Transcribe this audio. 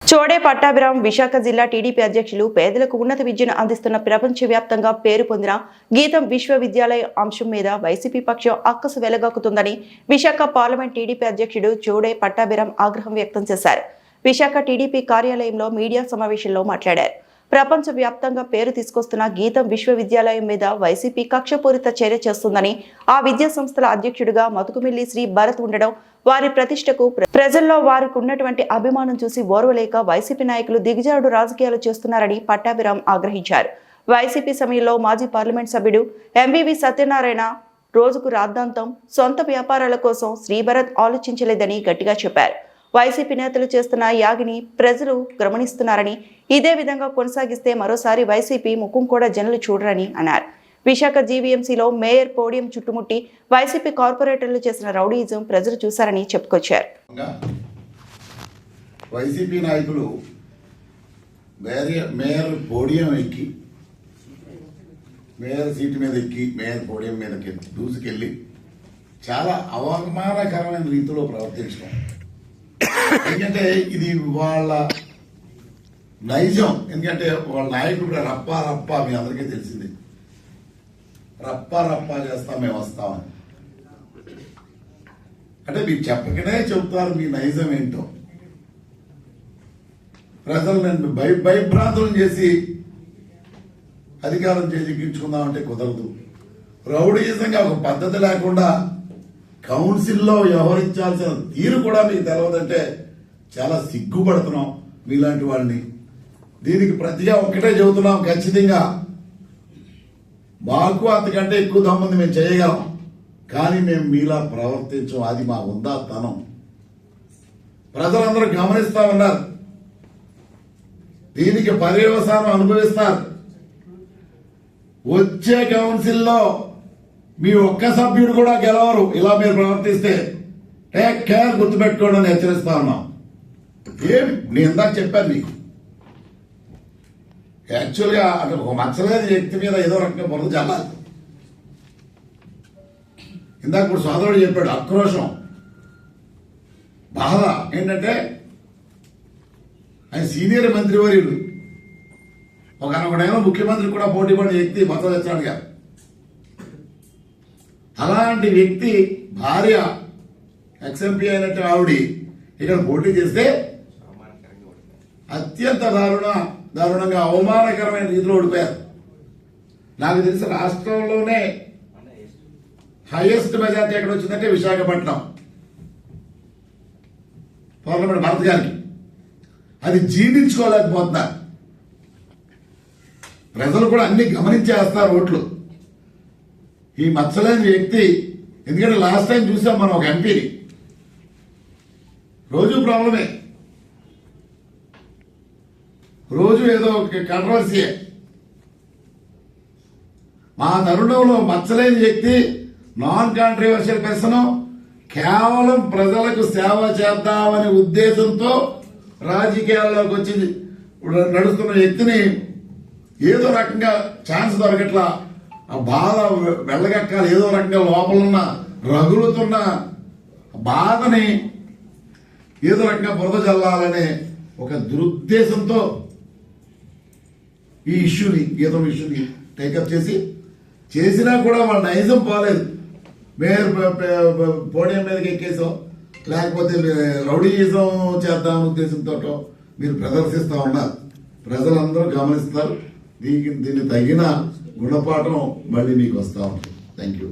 చోడే పట్టాభిరాం విశాఖ జిల్లా టీడీపీ అధ్యక్షులు పేదలకు ఉన్నత విద్యను అందిస్తున్న ప్రపంచవ్యాప్తంగా పేరు పొందిన గీతం విశ్వవిద్యాలయ అంశం మీద వైసీపీ పక్షం అక్కసు వెలగక్కుతుందని విశాఖ పార్లమెంట్ టీడీపీ అధ్యక్షుడు చోడే పట్టాభిరాం ఆగ్రహం వ్యక్తం చేశారు. విశాఖ టీడీపీ కార్యాలయంలో మీడియా సమావేశంలో మాట్లాడారు. ప్రపంచవ్యాప్తంగా పేరు తీసుకొస్తున్న గీతం విశ్వవిద్యాలయం మీద వైసీపీ కక్షపూరిత చర్య చేస్తుందని, ఆ విద్యా సంస్థల అధ్యక్షుడిగా మతుకుమిల్లి శ్రీ భరత్ ఉండడం వారి ప్రతిష్టకు ప్రజల్లో వారికి ఉన్నటువంటి అభిమానం చూసి ఓర్వలేక వైసీపీ నాయకులు దిగజారుడు రాజకీయాలు చేస్తున్నారని పట్టాభిరాం ఆగ్రహించారు. వైసీపీ సమయంలో మాజీ పార్లమెంట్ సభ్యుడు ఎంవివి సత్యనారాయణ రోజుకు రాద్ధాంతం సొంత వ్యాపారాల కోసం శ్రీభరత్ ఆలోచించలేదని గట్టిగా చెప్పారు. వైసీపీ నేతలు చేస్తున్న యాగిని ప్రజలు గమనిస్తున్నారని, ఇదే విధంగా కొనసాగిస్తే మరోసారి వైసీపీ ముఖం కూడా జనులు చూడరని అన్నారు. విశాఖ జీవీఎంసీలో మేయర్ పోడియం చుట్టుముట్టి వైసీపీ కార్పొరేటర్లు చేసిన రౌడీయిజం ప్రజలు చూశారని చెప్పుకొచ్చారు. వైసీపీ నాయకులు మేయర్ పోడియం ఎక్కి మేయర్ సీటు మీద ఎక్కి మేయర్ పోడియం మీదకి దూసుకెళ్ళి చాలా అవమానకరమైన రీతిలో ప్రవర్తించడం. ఎందుకంటే ఇది వాళ్ళ నైజం. ఎందుకంటే వాళ్ళ నాయకుడు రప్పా మీ అందరికీ తెలిసింది. రప్పా చేస్తాం, మేము వస్తామని. అంటే మీరు చెప్పకనే చెప్తారు మీ నైజం ఏంటో. ప్రజలను భయభ్రాంతులను చేసి అధికారం చేసి ఎక్కించుకుందామంటే కుదరదు. రౌడీజంగా ఒక పద్ధతి లేకుండా కౌన్సిల్లో వ్యవహరించాల్సిన తీరు కూడా మీకు తెలవదంటే చాలా సిగ్గుపడుతున్నాం మీలాంటి వాళ్ళని. దీనికి ప్రతిగా ఒక్కటే చెబుతున్నాం, ఖచ్చితంగా మాకు అంతకంటే ఎక్కువ దమ్ముంది, మేము చేయగలం. కానీ మేము మీలా ప్రవర్తించం. అది మా ఉందాతనం. ప్రజలందరూ గమనిస్తా ఉన్నారు. దీనికి పర్యవసానం అనుభవిస్తారు. వచ్చే కౌన్సిల్లో మీ ఒక్క సభ్యుడు కూడా గెలవరు ఇలా మీరు ప్రవర్తిస్తే. టేక్ కేర్, గుర్తుపెట్టుకోండి అని హెచ్చరిస్తా ఉన్నాం. నేను ఇందాక చెప్పాను మీకు. యాక్చువల్గా అక్కడ ఒక మచ్చలేని వ్యక్తి మీద ఏదో రకంగా బురద చల్లాలి. ఇందాక ఇప్పుడు సోదరుడు చెప్పాడు, ఆక్రోషం, బాధ ఏంటంటే ఆయన సీనియర్ మంత్రివర్యుడు, ఒకనొకడైనా ముఖ్యమంత్రి కూడా పోటీ పడిన వ్యక్తి మచ్చ తెచ్చాడు గారు. అలాంటి వ్యక్తి భార్య ఎక్స్ఎంపీ అయినట్టు ఆవిడ ఇక్కడ పోటీ చేస్తే అత్యంత దారుణంగా అవమానకరమైన రీతిలో ఓడిపోయారు. నాకు తెలిసి రాష్ట్రంలోనే హైయెస్ట్ మెజార్టీ ఎక్కడ వచ్చిందంటే విశాఖపట్నం పార్లమెంట్ భరత్ గారికి. అది జీర్ణించుకోలేకపోతున్నారు. ప్రజలు కూడా అన్ని గమనించేస్తారు ఓట్లు. ఈ మచ్చలేని వ్యక్తి, ఎందుకంటే లాస్ట్ టైం చూసాం మనం ఒక ఎంపీని, రోజు ప్రాబ్లమే, రోజు ఏదో ఒక కాంట్రవర్సీయే. మా తరుణంలో మచ్చలేని వ్యక్తి, నాన్ కాంట్రవర్షియల్ పర్సన్, కేవలం ప్రజలకు సేవ చేద్దామనే ఉద్దేశంతో రాజకీయాల్లోకి వచ్చి నడుస్తున్న వ్యక్తిని ఏదో రకంగా ఛాన్స్ దొరకట్లా, ఆ బాధ వెళ్ళగక్కాలి, ఏదో రకంగా లోపలున్న రగులుతున్న బాధని ఏదో రకంగా బురద చల్లాలనే ఒక దురుద్దేశంతో ఈ ఇష్యూని, గీతం ఇష్యూని టేకప్ చేసినా కూడా వాళ్ళ నైజం పోలేదు. మేయర్ పోడియం మీదకి ఎక్కేసో లేకపోతే రౌడీయిజం చేద్దామనే ఉద్దేశంతో మీరు ప్రదర్శిస్తూ ఉన్నారు. ప్రజలందరూ గమనిస్తారు. దీన్ని తగిన గుణపాఠం మళ్ళీ మీకు వస్తూ ఉంటుంది. Thank you.